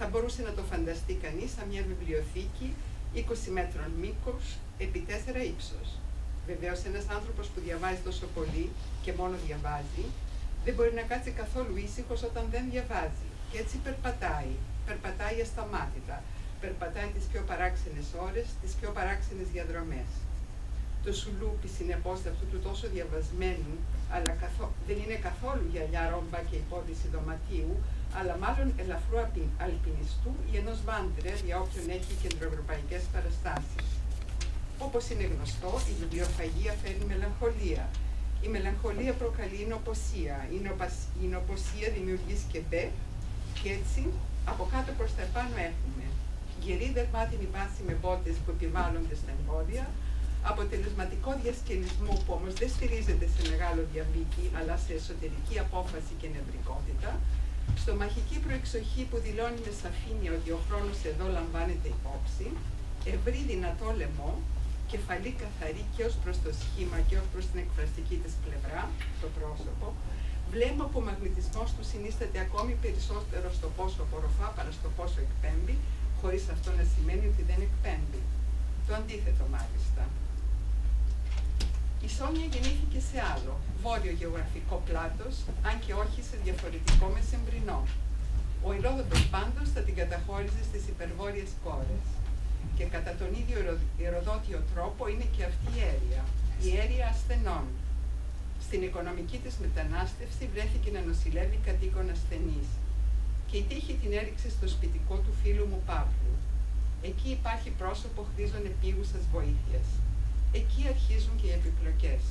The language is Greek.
Θα μπορούσε να το φανταστεί κανείς σαν μια βιβλιοθήκη 20 μέτρων μήκος επί 4 ύψος. Βεβαίως, ένας άνθρωπος που διαβάζει τόσο πολύ και μόνο διαβάζει, δεν μπορεί να κάτσει καθόλου ήσυχος όταν δεν διαβάζει. Και έτσι περπατάει ασταμάτητα. Περπατάει τις πιο παράξενες ώρες, τις πιο παράξενες διαδρομές. Το σουλούπι, συνεπώς, αυτού του τόσο διαβασμένου, αλλά δεν είναι καθόλου γυαλιά ρόμπα και υπόδηση δωματίου, αλλά μάλλον ελαφρού αλπινιστού ή ενός βάντρε για όποιον έχει κεντροευρωπαϊκές παραστάσεις. Όπως είναι γνωστό, η βιβλιοφαγία φέρνει μελαγχολία. Η μελαγχολία προκαλεί νοποσία. Η νοποσία δημιουργεί σκεμπέ και έτσι από κάτω προς τα επάνω έχουμε γερή δερμάτινη βάση με μπότες που επιβάλλονται στα εμπόδια, αποτελεσματικό διασκελισμό που όμως δεν στηρίζεται σε μεγάλο διαβίκη αλλά σε εσωτερική απόφαση και νευρικότητα, στομαχική προεξοχή που δηλώνει με σαφήνεια ότι ο χρόνος εδώ λαμβάνεται υπόψη, ευρύ δυνατό λαιμό, κεφαλή καθαρή και ως προς το σχήμα και ως προς την εκφραστική της πλευρά, το πρόσωπο, βλέμμα που ο μαγνητισμός του συνίσταται ακόμη περισσότερο στο πόσο απορροφά παρά στο πόσο εκπέμπει, χωρίς αυτό να σημαίνει ότι δεν εκπέμπει. Το αντίθετο μάλιστα. Η Σόνια γεννήθηκε σε άλλο, βόρειο γεωγραφικό πλάτος, αν και όχι σε διαφορετικό μεσημβρινό. Ο Ηρόδοτος πάντως θα την καταχώριζε στις υπερβόρειες κόρες. Και κατά τον ίδιο ηροδότιο τρόπο είναι και αυτή η αίρια ασθενών. Στην οικονομική της μετανάστευση βρέθηκε να νοσηλεύει κατοίκον ασθενής. Και η τύχη την έριξε στο σπιτικό του φίλου μου Παύλου. Εκεί υπάρχει πρόσωπο χρήζων επίγουσας βοήθειας. Εκεί αρχίζουν και οι επιπλοκές.